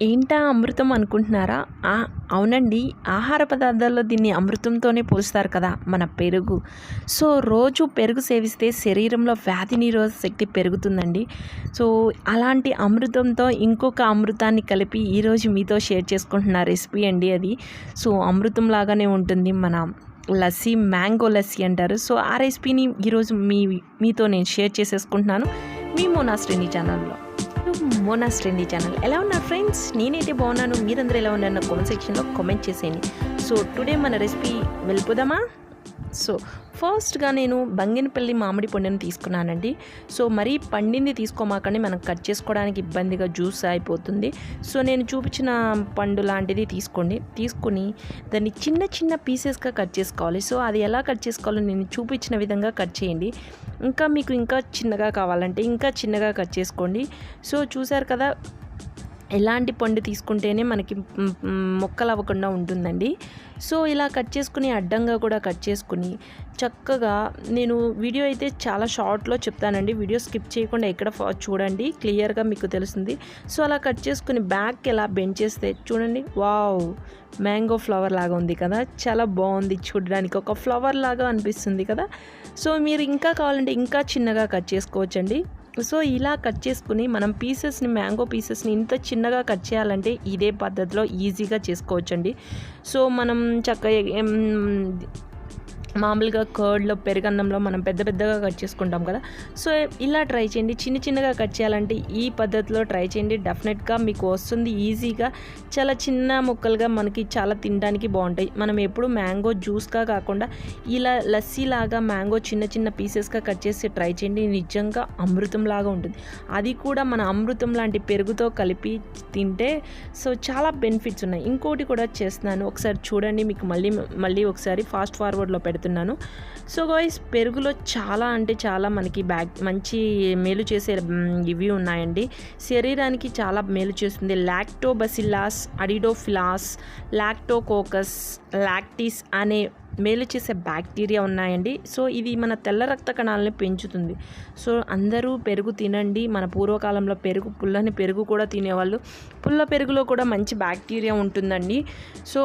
ఏంటా అమృతం అనుకుంటున్నారా? అవునండి. ఆహార పదార్థాల్లో దీన్ని అమృతంతోనే పోలుస్తారు కదా! మన పెరుగు. సో, రోజు పెరుగు సేవిస్తే శరీరంలో వ్యాధి నిరోధక శక్తి పెరుగుతుందండి. సో, అలాంటి అమృతంతో ఇంకొక అమృతాన్ని కలిపి ఈరోజు మీతో షేర్ చేసుకుంటున్న రెసిపీ అండి అది. సో, అమృతం లాగానే ఉంటుంది మన లస్సీ, మ్యాంగో లస్సీ అంటారు. సో, ఆ రెసిపీని ఈరోజు మీతో నేను షేర్ చేసేసుకుంటున్నాను మీ మోనాస్ ట్రెండీ ఛానల్‌లో. Mona's trendy channel. ఎలా ఉన్నారు ఫ్రెండ్స్? నేనైతే బాగున్నాను. మీరందరూ ఎలా ఉన్నారు నా కామెంట్ సెక్షన్లో కామెంట్ చేసేయండి. సో టుడే మన రెసిపీ వెళ్ళిపోదామా? సో ఫస్ట్గా నేను బంగినపల్లి మామిడి పండుని తీసుకున్నానండి. సో మరీ పండింది తీసుకోమాకండి, మనం కట్ చేసుకోవడానికి ఇబ్బందిగా జ్యూస్ అయిపోతుంది. సో నేను చూపించిన పండు లాంటిది తీసుకుని దాన్ని చిన్న చిన్న పీసెస్గా కట్ చేసుకోవాలి. సో అది ఎలా కట్ చేసుకోవాలో నేను చూపించిన విధంగా కట్ చేయండి. మీకు ఇంకా చిన్నగా కావాలంటే ఇంకా చిన్నగా కట్ చేసుకోండి. సో చూసారు కదా, ఎలాంటి పండు తీసుకుంటేనే మనకి మొక్కలు అవ్వకుండా ఉంటుందండి. సో ఇలా కట్ చేసుకుని అడ్డంగా కూడా కట్ చేసుకుని చక్కగా, నేను వీడియో అయితే చాలా షార్ట్లో చెప్తానండి, వీడియో స్కిప్ చేయకుండా ఎక్కడ చూడండి, క్లియర్గా మీకు తెలుస్తుంది. సో అలా కట్ చేసుకుని బ్యాక్ ఎలా బెండ్ చేస్తే చూడండి, వావ్, మ్యాంగో ఫ్లవర్ లాగా ఉంది కదా, చాలా బాగుంది చూడడానికి, ఒక ఫ్లవర్ లాగా అనిపిస్తుంది కదా. సో మీరు ఇంకా కావాలంటే ఇంకా చిన్నగా కట్ చేసుకోవచ్చండి. సో ఇలా కట్ చేసుకుని మనం మ్యాంగో పీసెస్ని ఇంత చిన్నగా కట్ చేయాలంటే ఇదే పద్ధతిలో ఈజీగా చేసుకోవచ్చండి. సో మనం చక్కగా మామూలుగా కర్డ్లో, పెరుగన్నంలో మనం పెద్దగా కట్ చేసుకుంటాం కదా. సో ఇలా ట్రై చేయండి. చిన్నగా కట్ చేయాలంటే ఈ పద్ధతిలో ట్రై చేయండి, డెఫినెట్గా మీకు వస్తుంది ఈజీగా. చాలా చిన్న ముక్కలుగా మనకి చాలా తినడానికి బాగుంటాయి. మనం ఎప్పుడు మ్యాంగో జ్యూస్గా కాకుండా ఇలా లస్సీలాగా మ్యాంగో చిన్న పీసెస్గా కట్ చేసి ట్రై చేయండి. నిజంగా అమృతం లాగా ఉంటుంది. అది కూడా మన అమృతం లాంటి పెరుగుతో కలిపి తింటే సో చాలా బెనిఫిట్స్ ఉన్నాయి. ఇంకోటి కూడా చేస్తున్నాను, ఒకసారి చూడండి. మీకు మళ్ళీ ఒకసారి ఫాస్ట్ ఫార్వర్డ్లో పెడుతున్నాను. సో గైస్, పెరుగులో చాలా అంటే చాలా మనకి మంచి మేలు చేసే ఇవి ఉన్నాయండి. శరీరానికి చాలా మేలు చేస్తుంది. లాక్టోబసిల్లస్, అడిడోఫిలాస్, లాక్టోకోకస్, లాక్టిస్ అనే మేలు చేసే బ్యాక్టీరియా ఉన్నాయండి. సో ఇది మన తెల్ల రక్త కణాలని పెంచుతుంది. సో అందరూ పెరుగు తినండి. మన పూర్వకాలంలో పుల్లని పెరుగు కూడా తినేవాళ్ళు. పుల్ల పెరుగులో కూడా మంచి బ్యాక్టీరియా ఉంటుందండి. సో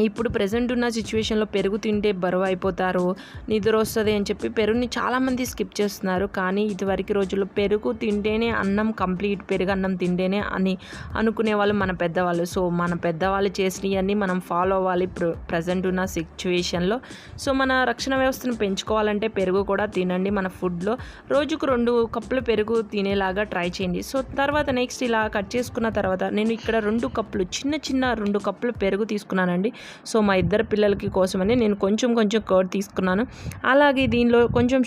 ఇప్పుడు ప్రజెంట్ ఉన్న సిచ్యువేషన్లో పెరుగు తింటే బరువు అయిపోతారు, నిద్ర వస్తుంది అని చెప్పి పెరుగుని చాలామంది స్కిప్ చేస్తున్నారు. కానీ ఇదివరకు రోజుల్లో పెరుగు తింటేనే అన్నం కంప్లీట్, పెరుగు అన్నం తింటేనే అని అనుకునే వాళ్ళు మన పెద్దవాళ్ళు. సో మన పెద్దవాళ్ళు చేసినవన్నీ మనం ఫాలో అవ్వాలి ప్రజెంట్ ఉన్న సిచ్యువేషన్లో. సో మన రక్షణ వ్యవస్థను పెంచుకోవాలంటే పెరుగు కూడా తినండి. మన ఫుడ్లో రోజుకు 2 కప్పులు పెరుగు తినేలాగా ట్రై చేయండి. సో తర్వాత నెక్స్ట్ ఇలా కట్ చేసుకున్న తర్వాత నేను ఇక్కడ 2 కప్పులు చిన్న 2 కప్పులు పెరుగు తీసుకున్నానండి. సో మా ఇద్దరు పిల్లలకి కోసమని నేను కొంచెం కర్డ్ తీసుకున్నాను. అలాగే దీనిలో కొంచెం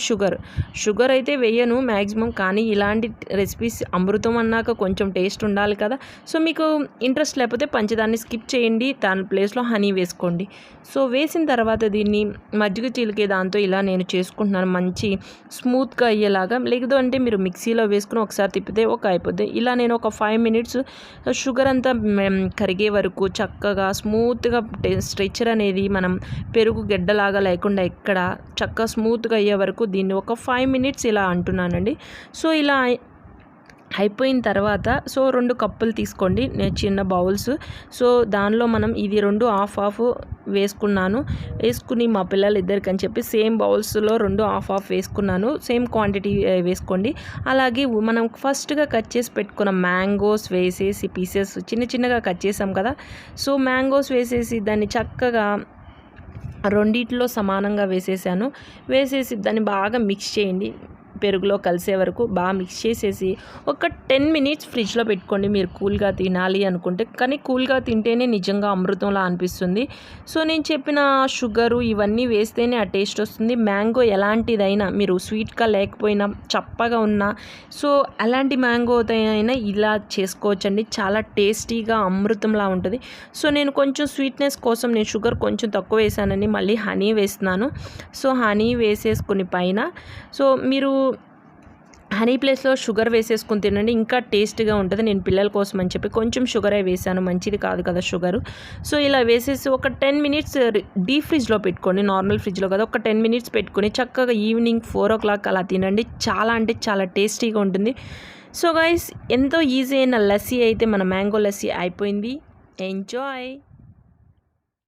షుగర్ అయితే వేయను మ్యాక్సిమం, కానీ ఇలాంటి రెసిపీస్ అమృతం అన్నాక కొంచెం టేస్ట్ ఉండాలి కదా. సో మీకు ఇంట్రెస్ట్ లేకపోతే పంచదాన్ని స్కిప్ చేయండి, దాని ప్లేస్లో హనీ వేసుకోండి. సో వేసిన తర్వాత దీన్ని మజ్జిగ చిలికే దాంతో ఇలా నేను చేసుకుంటున్నాను, మంచి స్మూత్గా అయ్యేలాగా. లేదు అంటే మీరు మిక్సీలో వేసుకుని ఒకసారి తిప్పితే అయిపోద్ది. ఇలా నేను ఒక 5 minutes షుగర్ అంతా కరిగే వరకు చక్కగా స్మూత్గా స్ట్రెచర్ అనేది మనం పెరుగు గడ్డలాగా లేకుండా ఎక్కడ చక్కగా స్మూత్గా అయ్యే వరకు దీన్ని ఒక 5 minutes ఇలా అంటున్నానండి. సో ఇలా అయిపోయిన తర్వాత 2 కప్పులు తీసుకోండి, చిన్న బౌల్స్. సో దానిలో మనం ఇది 2 హాఫ్ వేసుకుని మా పిల్లలు ఇద్దరికి అని చెప్పి సేమ్ బౌల్స్లో 2 హాఫ్ వేసుకున్నాను. సేమ్ క్వాంటిటీ వేసుకోండి. అలాగే మనం ఫస్ట్గా కట్ చేసి పెట్టుకున్న మ్యాంగోస్ వేసేసి పీసెస్ చిన్నగా కట్ చేసాం కదా. సో మ్యాంగోస్ వేసేసి దాన్ని చక్కగా రెండిట్లో సమానంగా వేసేసి దాన్ని బాగా మిక్స్ చేయండి. పెరుగులో కలిసే వరకు బాగా మిక్స్ చేసేసి ఒక 10 minutes ఫ్రిడ్జ్లో పెట్టుకోండి. మీరు కూల్గా తినాలి అనుకుంటే, కానీ కూల్గా తింటేనే నిజంగా అమృతంలా అనిపిస్తుంది. సో నేను చెప్పిన షుగరు ఇవన్నీ వేస్తేనే ఆ టేస్ట్ వస్తుంది. మ్యాంగో ఎలాంటిదైనా, మీరు స్వీట్గా లేకపోయినా చప్పగా ఉన్నా, సో అలాంటి మ్యాంగో అయినా ఇలా చేసుకోవచ్చండి. చాలా టేస్టీగా అమృతంలా ఉంటుంది. సో నేను కొంచెం స్వీట్నెస్ కోసం నేను షుగర్ కొంచెం తక్కువ వేసానని మళ్ళీ హనీ వేస్తున్నాను. సో హనీ వేసేసుకుని పైన, సో మీరు హనీ ప్లేస్లో షుగర్ వేసేసుకుని తినండి, ఇంకా టేస్ట్గా ఉంటుంది. నేను పిల్లల కోసం అని చెప్పి కొంచెం షుగరే వేసాను, మంచిది కాదు కదా షుగరు. సో ఇలా వేసేసి ఒక 10 minutes డీప్ ఫ్రిడ్జ్లో పెట్టుకోండి, నార్మల్ ఫ్రిడ్జ్లో కదా. ఒక 10 minutes పెట్టుకొని చక్కగా ఈవినింగ్ 4 o'clock అలా తినండి. చాలా అంటే చాలా టేస్టీగా ఉంటుంది. సో గైస్ ఎంతో ఈజీ అయిన లస్సీ అయితే మన మ్యాంగో లస్సీ అయిపోయింది. ఎంజాయ్.